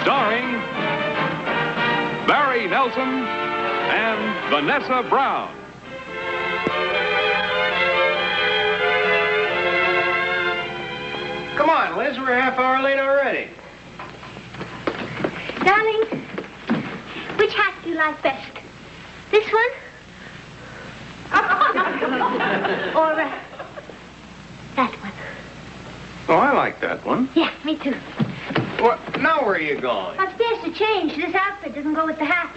starring Barry Nelson and Vanessa Brown. Come on, Liz, we're a half hour late already. Darling, which hat do you like best? This one? Or that one? Oh, I like that one. Yeah, me too. What? Now where are you going? Upstairs to change. This outfit doesn't go with the hat.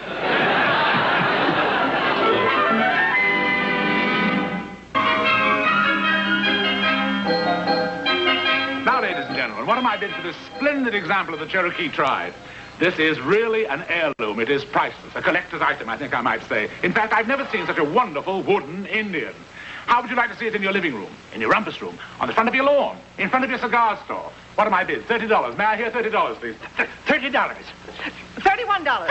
Now, ladies and gentlemen, what am I bid for this splendid example of the Cherokee tribe? This is really an heirloom. It is priceless. A collector's item, I think I might say. In fact, I've never seen such a wonderful wooden Indian. How would you like to see it in your living room, in your rumpus room, on the front of your lawn, in front of your cigar store? What am I bid? $30. May I hear $30, please? $30. $31. $33.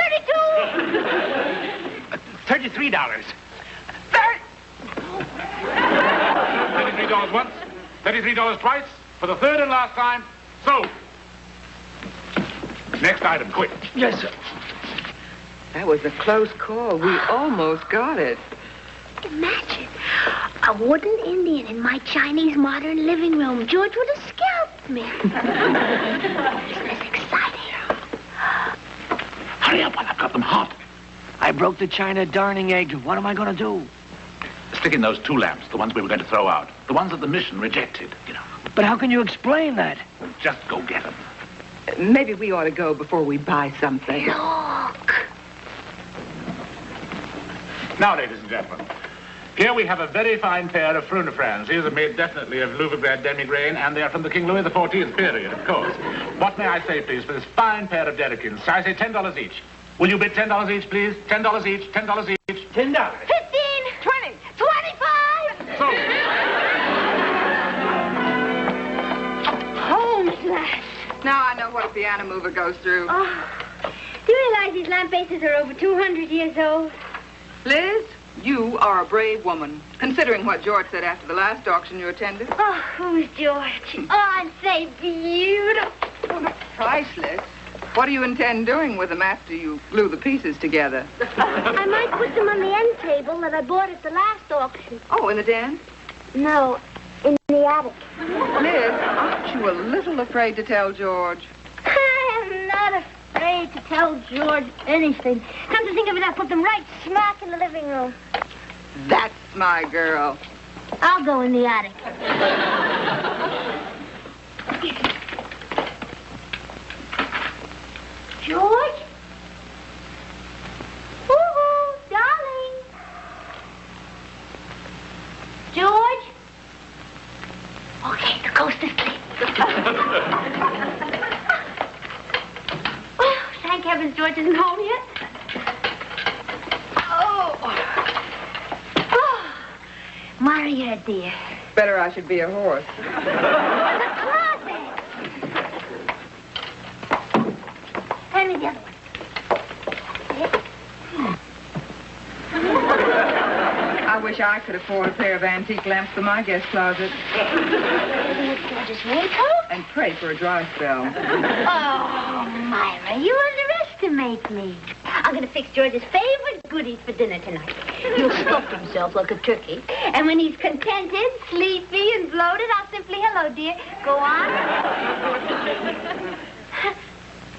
$33 once, $33 twice, for the third and last time, sold. Next item, quick. Yes, sir. That was a close call. We almost got it. Imagine a wooden Indian in my Chinese modern living room. George would have scalped me. Isn't this exciting? Hurry up while I've got them hot. I broke the China darning egg. What am I going to do? Stick in those 2 lamps, the ones we were going to throw out. The ones that the mission rejected, you know. But how can you explain that? Just go get them. Maybe we ought to go before we buy something. Look. Now, ladies and gentlemen, here we have a very fine pair of frunifrans. These are made definitely of Louvre-bred demi-grain, and they are from the King Louis XIV period, of course. What may I say, please, for this fine pair of Derrikins? I say $10 each. Will you bid $10 each, please? $10 each, $10 each. $10. 15. 20. 25. So, Holmes, lass. Now I know what a piano mover goes through. Oh, do you realize these lamp bases are over 200 years old? Liz, you are a brave woman, considering what George said after the last auction you attended. Oh, who's George? Oh, aren't they beautiful? Priceless. What do you intend doing with them after you glue the pieces together? I might put them on the end table that I bought at the last auction. Oh, in the den? No, in the attic. Liz, aren't you a little afraid to tell George? I am not afraid to tell George anything. Come to think of it, I'll put them right smack in the living room. That's my girl. I'll go in the attic. George? Woo-hoo, darling. George? Okay, the coast is clear. Oh, thank heavens George isn't home yet. Oh. Maria, dear. Better I should be a horse. The closet. Hand me the other one. I wish I could afford a pair of antique lamps for my guest closet. George's raincoat? And pray for a dry spell. Oh, Myra, you underestimate me. I'm going to fix George's favorite goodies for dinner tonight. He'll stuff himself like a turkey. And when he's contented, sleepy, and bloated, I'll simply, hello, dear. Go on.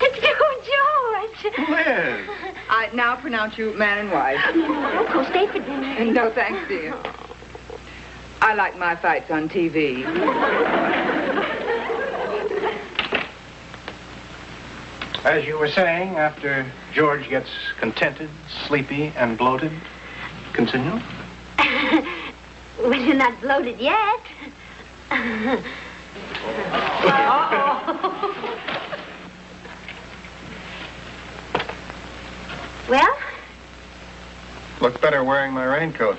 It's George. Liz. I now pronounce you man and wife. I'll go stay for dinner. And no thanks, dear. I like my fights on TV. As you were saying, after George gets contented, sleepy, and bloated, continue. Well, you're not bloated yet. Well? Look better wearing my raincoat.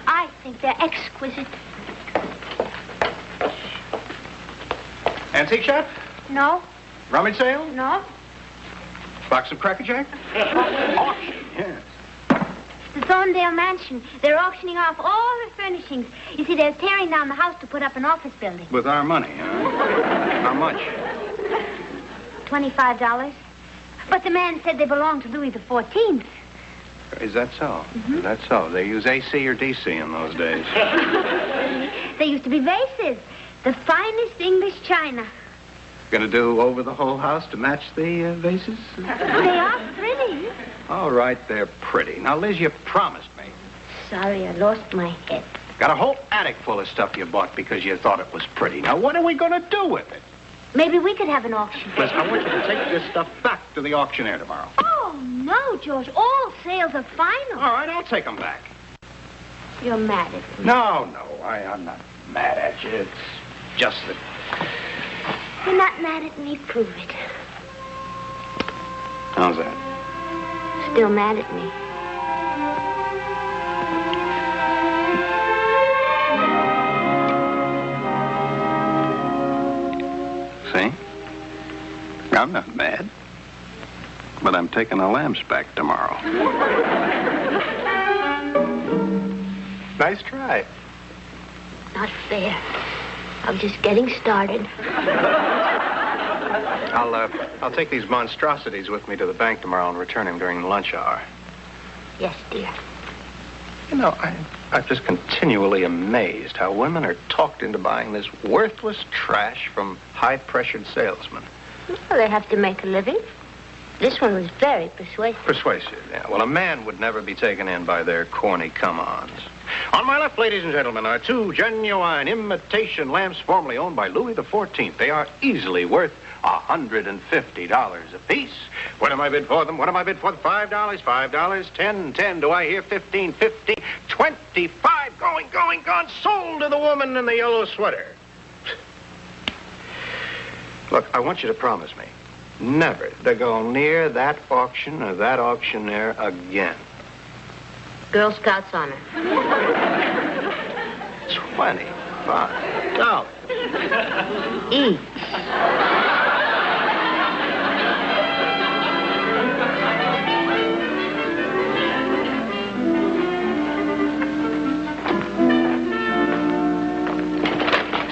I think they're exquisite. Antique shop? No? Rummage sale? No? Box of Cracker Jack? auction. Yes. The Thorndale Mansion. They're auctioning off all the furnishings. You see, they're tearing down the house to put up an office building. With our money, huh? How much? $25. But the man said they belonged to Louis XIV. Is that so? Is that so? They use AC or DC in those days. They used to be vases. The finest English china. Gonna do over the whole house to match the vases? They are pretty. All right, they're pretty. Now, Liz, you promised me. Sorry, I lost my head. Got a whole attic full of stuff you bought because you thought it was pretty. Now, what are we gonna do with it? Maybe we could have an auction. Liz, I want you to take this stuff back to the auctioneer tomorrow. Oh, no, George. All sales are final. All right, I'll take them back. You're mad at me. No, I'm not mad at you. It's just that... You're not mad at me. Prove it. How's that? Still mad at me. See? I'm not mad. But I'm taking the lamps back tomorrow. Nice try. Not fair. I'm just getting started. I'll take these monstrosities with me to the bank tomorrow and return them during the lunch hour. Yes, dear. You know, I'm just continually amazed how women are talked into buying this worthless trash from high-pressured salesmen. Well, they have to make a living. This one was very persuasive. Persuasive, yeah. Well, a man would never be taken in by their corny come-ons. On my left, ladies and gentlemen, are two genuine imitation lamps formerly owned by Louis XIV. They are easily worth $150 apiece. What am I bid for them? What am I bid for them? $5, $5, 10. Do I hear 15, 15, 25? Gone. Sold to the woman in the yellow sweater. Look, I want you to promise me never to go near that auction or that auctioneer again. Girl Scouts honor. $25. Each.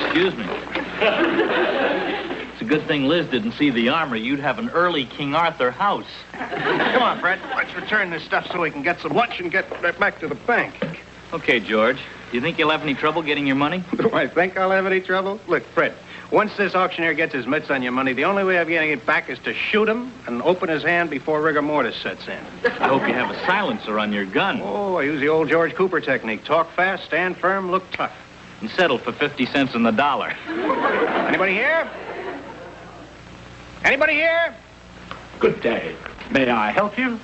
Excuse me. It's a good thing Liz didn't see the armory. You'd have an early King Arthur house. Come on, Fred. Let's return this stuff so we can get some lunch and get right back to the bank. Okay, George. Do you think you'll have any trouble getting your money? Do I think I'll have any trouble? Look, Fred, once this auctioneer gets his mitts on your money, the only way of getting it back is to shoot him and open his hand before rigor mortis sets in. I hope you have a silencer on your gun. Oh, I use the old George Cooper technique. Talk fast, stand firm, look tough. And settle for 50 cents on the dollar. Anybody here? Anybody here? Good day. May I help you?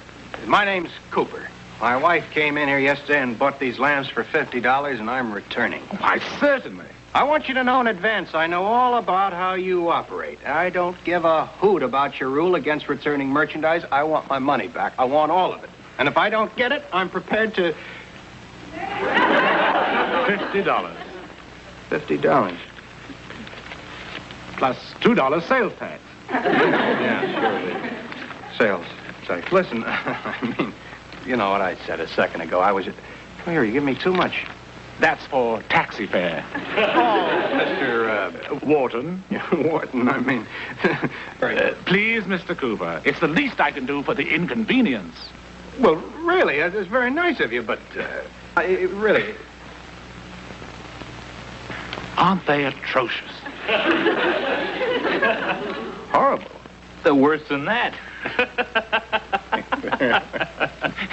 My name's Cooper. My wife came in here yesterday and bought these lamps for $50, and I'm returning. Why, certainly. I want you to know in advance, I know all about how you operate. I don't give a hoot about your rule against returning merchandise. I want my money back. I want all of it. And if I don't get it, I'm prepared to... $50. $50. Plus $2 sales tax. Yeah, sure. Sales tax. Listen, I mean, you know what I said a second ago. Come here, you give me too much. That's for taxi fare. Oh, Mr. Wharton. Wharton, I mean. Please, Mr. Cooper, it's the least I can do for the inconvenience. Well, really, that's very nice of you, but really... Aren't they atrocious? Horrible. They're worse than that.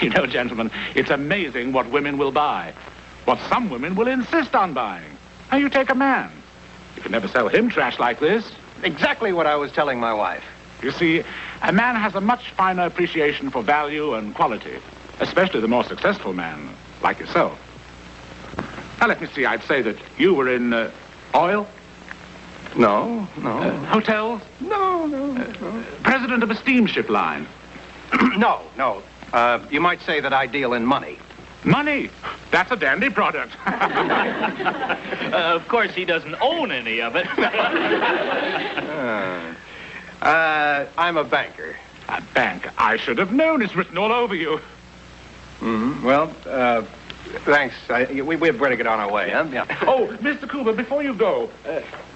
You know, gentlemen, it's amazing what women will buy. What some women will insist on buying. Now, you take a man. You can never sell him trash like this. Exactly what I was telling my wife. You see, a man has a much finer appreciation for value and quality, especially the more successful man, like yourself. Now, let me see. I'd say that you were in oil? No. Hotels? No. President of a steamship line? No. You might say that I deal in money. Money? That's a dandy product. Of course, he doesn't own any of it. I'm a banker. A bank? I should have known. It's written all over you. Mm-hmm. Well, Thanks. We better get on our way, huh? Yeah. Oh, Mr. Cooper, before you go,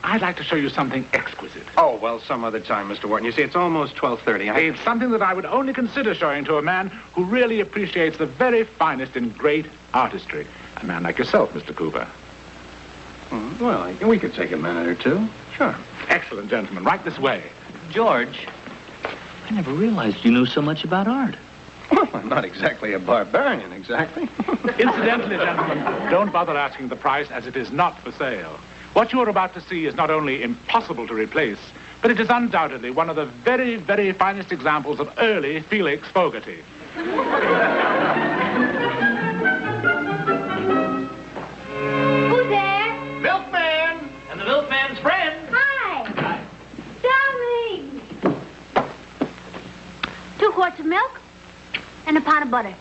I'd like to show you something exquisite. Oh, well, some other time, Mr. Wharton. You see, it's almost 12:30. It's something that I would only consider showing to a man who really appreciates the very finest in great artistry. A man like yourself, Mr. Cooper. Well, we could take a minute or two. Sure. Excellent, gentlemen. Right this way. George, I never realized you knew so much about art. Well, I'm not exactly a barbarian, exactly. Incidentally, gentlemen, don't bother asking the price, as it is not for sale. What you are about to see is not only impossible to replace, but it is undoubtedly one of the very, very finest examples of early Felix Fogarty. Who's there? Milkman! And the milkman's friend. Hi. Darling. 2 quarts of milk and a pound of butter.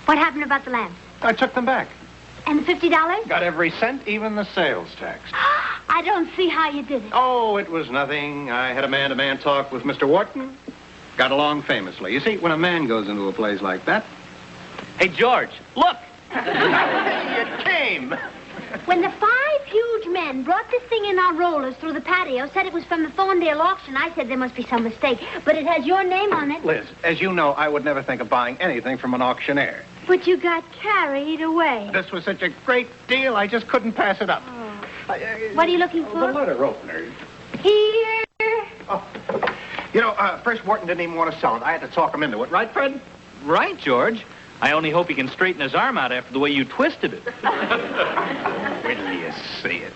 What happened about the lamb? I took them back. And the $50? Got every cent, even the sales tax. I don't see how you did it. Oh, it was nothing. I had a man-to-man talk with Mr. Wharton. Got along famously. You see, when a man goes into a place like that... Hey, George, look! It came! When the 5 huge men brought this thing in on rollers through the patio, said it was from the Thorndale auction, I said there must be some mistake. But it has your name on it. Liz, as you know, I would never think of buying anything from an auctioneer. But you got carried away. This was such a great deal, I just couldn't pass it up. What are you looking for? The letter opener. Here. Oh. You know, first Wharton didn't even want to sell it. I had to talk him into it. Right, Fred? Right, George. I only hope he can straighten his arm out after the way you twisted it. Wait till you see it.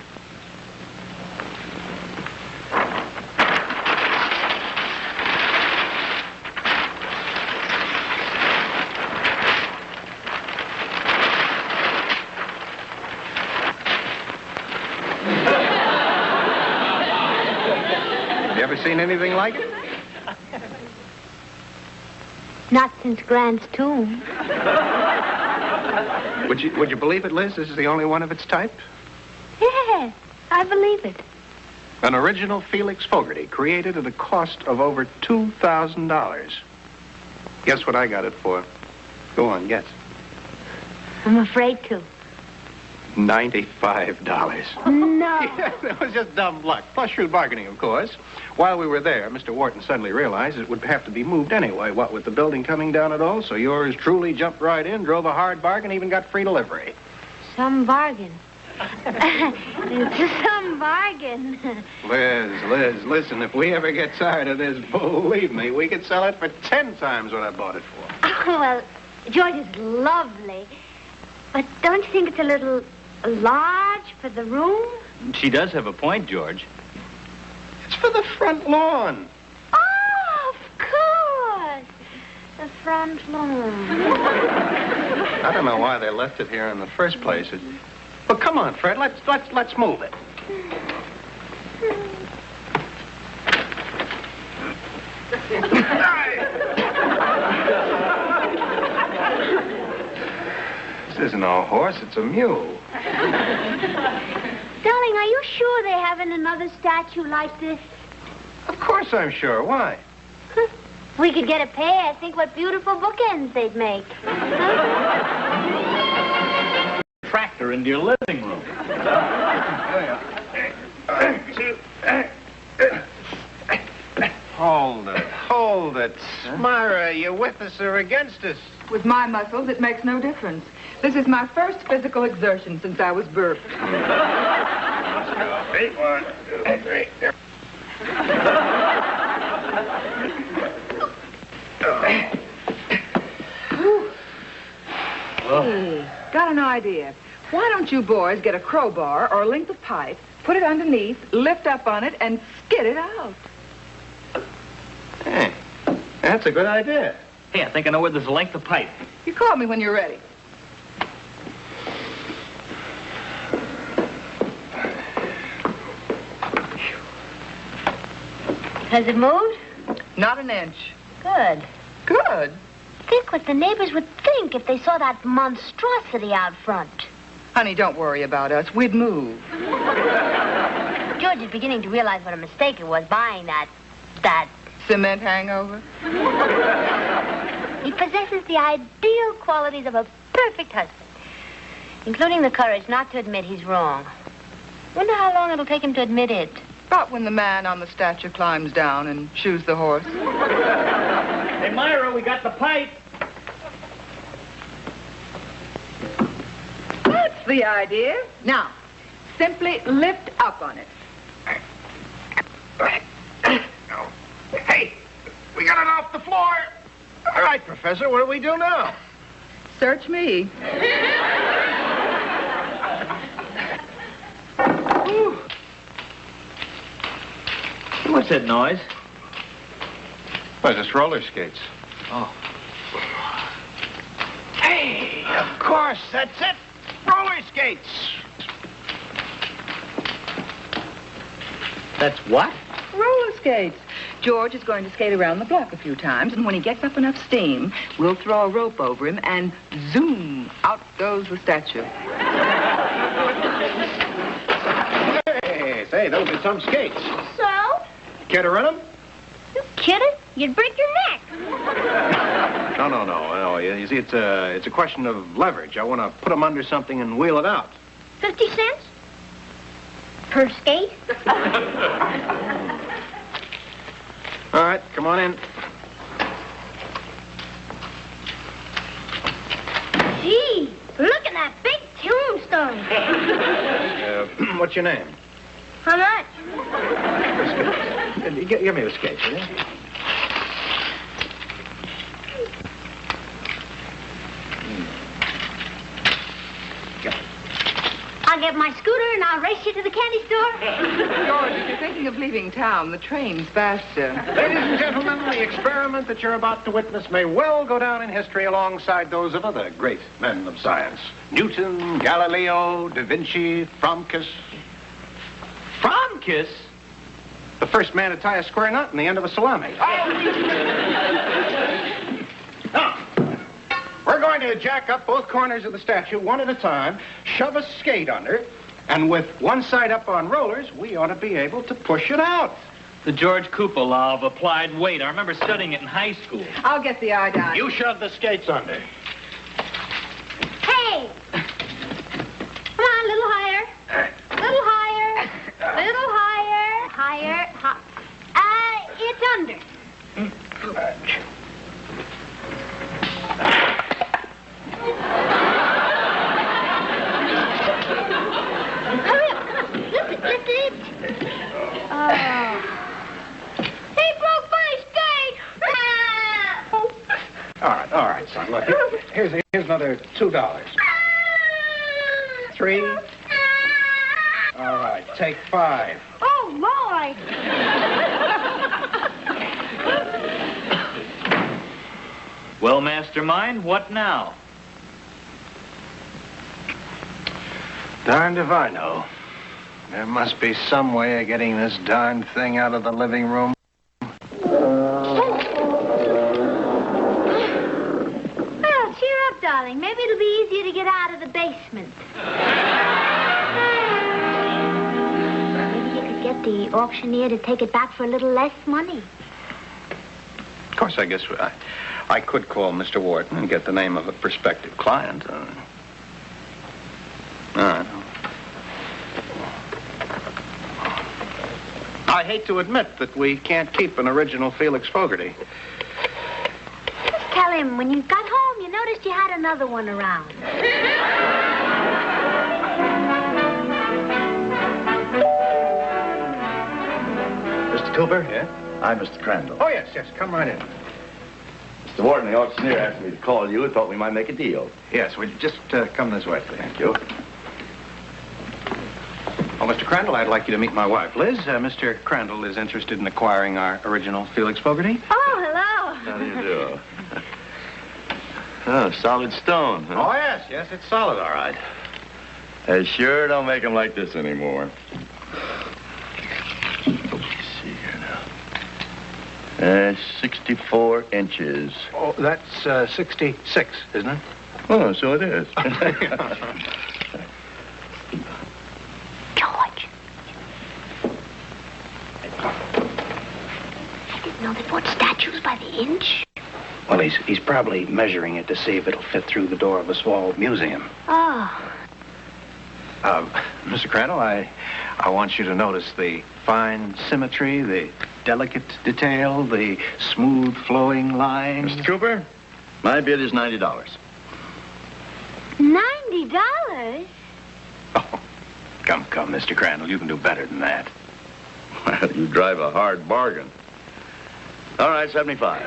You ever seen anything like it? Not since Grant's tomb. Would you believe it, Liz? This is the only one of its type. Yes, I believe it. An original Felix Fogarty, created at a cost of over $2,000. Guess what I got it for? Go on, guess. I'm afraid to. $95. No. It was just dumb luck. Plus shrewd bargaining, of course. While we were there, Mr. Wharton suddenly realized it would have to be moved anyway, what with the building coming down at all. So yours truly jumped right in, drove a hard bargain, even got free delivery. Some bargain. It's some bargain. Liz, listen, if we ever get tired of this, believe me, we could sell it for 10 times what I bought it for. Oh, well, George is lovely. But don't you think it's a little large for the room? She does have a point, George. It's for the front lawn. Oh, of course. The front lawn. I don't know why they left it here in the first place. But come on, Fred, let's move it. This isn't a horse, it's a mule. Darling, are you sure they haven't another statue like this? Of course I'm sure. Why? We could get a pair. Think what beautiful bookends they'd make. Tractor into your living room. Hold it. Myra, you with us or against us? With my muscles, it makes no difference. This is my first physical exertion since I was birthed. Let's go. 1, 2, 3. Hey, got an idea. Why don't you boys get a crowbar or a length of pipe, put it underneath, lift up on it, and skid it out? Hey, that's a good idea. Hey, I think I know where there's a length of pipe. You call me when you're ready. Has it moved? Not an inch. Good. Good. Think what the neighbors would think if they saw that monstrosity out front. Honey, don't worry about us. We'd move. George is beginning to realize what a mistake it was buying that... Cement hangover? He possesses the ideal qualities of a perfect husband. including the courage not to admit he's wrong. Wonder how long it'll take him to admit it. About when the man on the statue climbs down and shoes the horse. Hey, Myra, we got the pipe. That's the idea. Now, simply lift up on it. Hey, we got it off the floor. All right, Professor, what do we do now? Search me. What's that noise? Well, it's roller skates. Oh. Hey, of course, that's it. Roller skates. That's what? Roller skates. George is going to skate around the block a few times, and when he gets up enough steam, we'll throw a rope over him, and zoom, out goes the statue. Hey, say, those are some skates. So? Care to run them? You kidding? You'd break your neck. No. You see, it's a question of leverage. I want to put them under something and wheel it out. 50 cents? Per skate? All right, come on in. Gee, look at that big tombstone. What's your name? How much? Give me the skates, will you? I'll get my scooter and I'll race you to the candy store. George, if you're thinking of leaving town, the train's faster. Ladies and gentlemen, the experiment that you're about to witness may well go down in history alongside those of other great men of science. Newton, Galileo, Da Vinci, Fromkes. Fromkes? The first man to tie a square knot in the end of a salami. Now, we're going to jack up both corners of the statue one at a time, shove a skate under, and with one side up on rollers, we ought to be able to push it out. The George Cooper law of applied weight. I remember studying it in high school. I'll get the iodine. You shove the skates under. Hey! Come on, a little higher. A little higher. A little higher. Higher. It's under. Hurry up, come on. Lift it. Oh. He broke my skate! All right, son. Look, here's another $2. 3. All right, take 5. Oh, Lord! Well, Mastermind, what now? Darned if I know. There must be some way of getting this darned thing out of the living room. Well, cheer up, darling. Maybe it'll be easier to get out of the basement. Maybe you could get the auctioneer to take it back for a little less money. Of course, I guess I could call Mr. Wharton and get the name of a prospective client. I hate to admit that we can't keep an original Felix Fogarty. Just tell him when you got home, you noticed you had another one around. Mr. Cooper? Yeah? I'm Mr. Crandall. Oh, yes. Come right in. Mr. Wharton, the auctioneer asked me to call you and thought we might make a deal. Yes, will you just come this way, please? Thank you. Oh, Mr. Crandall, I'd like you to meet my wife, Liz. Mr. Crandall is interested in acquiring our original Felix Fogarty. Oh, hello. How do you do? Oh, solid stone, huh? Oh, yes, it's solid, all right. They sure don't make them like this anymore. Let's see here now. 64 inches. Oh, that's 66, isn't it? Oh, so it is. George. I didn't know they bought statues by the inch. Well, he's probably measuring it to see if it'll fit through the door of a small museum. Oh, Mr. Crandall, I want you to notice the fine symmetry, the delicate detail, the smooth flowing lines. Mr. Cooper, my bid is $90. $90? Oh, come, Mr. Crandall. You can do better than that. Well, you drive a hard bargain. All right, 75.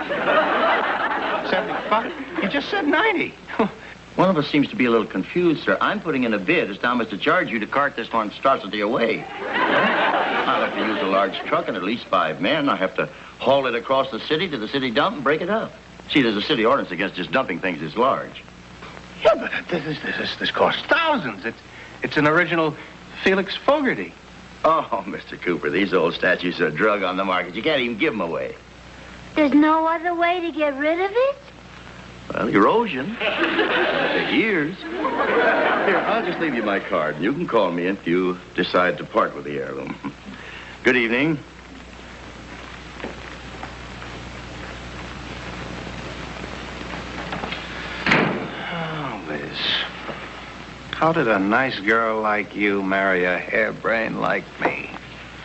75? You just said 90. One of us seems to be a little confused, sir. I'm putting in a bid as to how much to charge you to cart this monstrosity away. I'll have to use a large truck and at least 5 men. I have to haul it across the city to the city dump and break it up. See, there's a city ordinance against just dumping things this large. Yeah, but this costs thousands. It's an original Felix Fogarty. Oh, Mr. Cooper, these old statues are a drug on the market. You can't even give them away. There's no other way to get rid of it? Well, erosion. Take years. Here, I'll just leave you my card, and you can call me if you decide to part with the heirloom. Good evening. Oh, Liz. How did a nice girl like you marry a harebrain like me?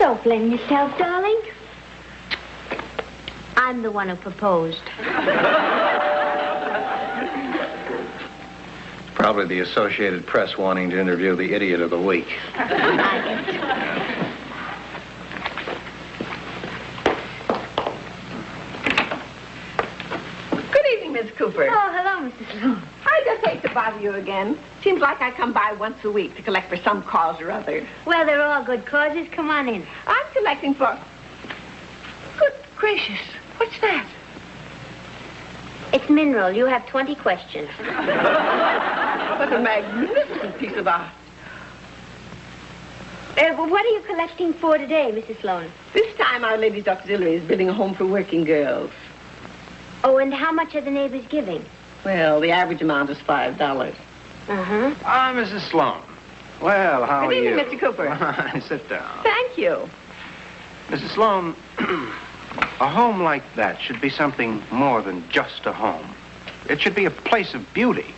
Don't blame yourself, darling. I'm the one who proposed. Probably the Associated Press wanting to interview the idiot of the week. Good evening, Miss Cooper. Oh, hello, Mrs. Sloan. I just hate to bother you again. Seems like I come by once a week to collect for some cause or other. Well, they're all good causes. Come on in. I'm collecting for... Good gracious. What's that? It's mineral. You have 20 questions. What a magnificent piece of art. Well, what are you collecting for today, Mrs. Sloan? This time, Our Lady's Auxiliary is building a home for working girls. Oh, and how much are the neighbors giving? Well, the average amount is $5. Uh-huh. Ah, Mrs. Sloan. Well, how are you? Good evening, Mr. Cooper. Sit down. Thank you. Mrs. Sloan, a home like that should be something more than just a home. It should be a place of beauty.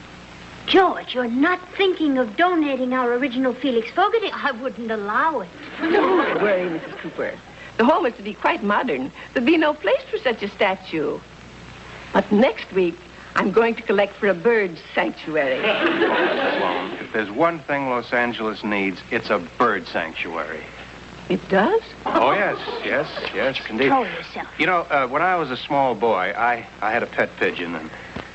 George, you're not thinking of donating our original Felix Fogarty? I wouldn't allow it. Don't worry, Mrs. Cooper. The home is to be quite modern. There'd be no place for such a statue. But next week, I'm going to collect for a bird sanctuary. Mrs. Sloan, if there's one thing Los Angeles needs, it's a bird sanctuary. It does? Oh, yes, indeed. Control yourself. You know, when I was a small boy, I had a pet pigeon, and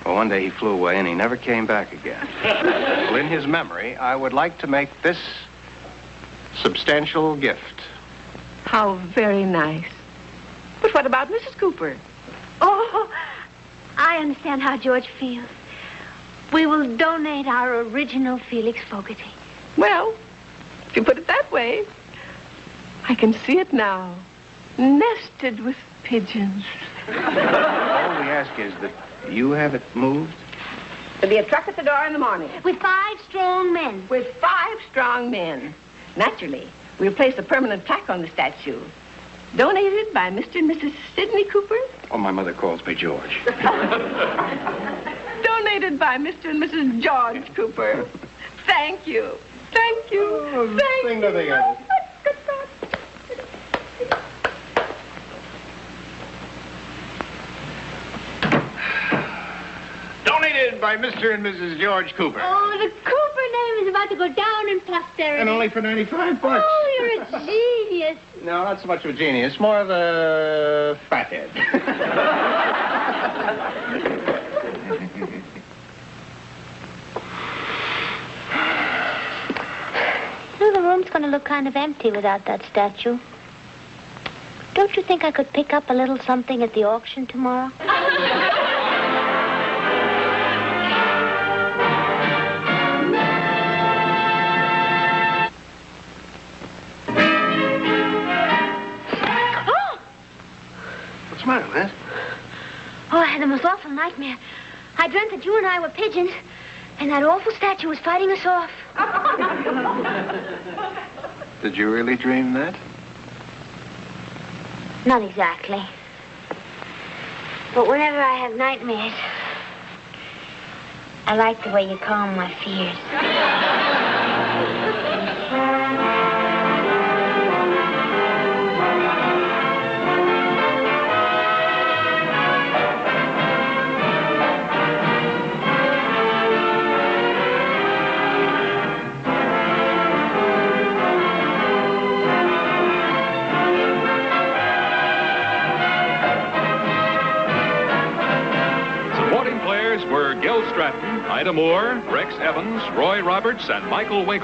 well, one day he flew away, and he never came back again. Well, in his memory, I would like to make this substantial gift. How very nice. But what about Mrs. Cooper? Oh, I understand how George feels. We will donate our original Felix Fogarty. Well, if you put it that way, I can see it now. Nested with pigeons. All we ask is that you have it moved. There'll be a truck at the door in the morning. With 5 strong men. With 5 strong men. Naturally, we'll place a permanent plaque on the statue. Donated by Mr. and Mrs. Sidney Cooper. Oh, my mother calls me George. Donated by Mr. and Mrs. George Cooper. Thank you. Thank you. Oh, Thank sing you. nothing else. Donated by Mr. and Mrs. George Cooper. Oh, the Cooper name is about to go down in posterity. And only for 95 bucks. Oh, you're a genius. No, not so much of a genius, more of a fathead. Well, the room's going to look kind of empty without that statue. Don't you think I could pick up a little something at the auction tomorrow? What's the matter, Liz? Oh, I had the most awful nightmare. I dreamt that you and I were pigeons, and that awful statue was fighting us off. Did you really dream that? Not exactly. But whenever I have nightmares, I like the way you calm my fears. stars were Gil Stratton, Ida Moore, Rex Evans, Roy Roberts, and Michael Winkle.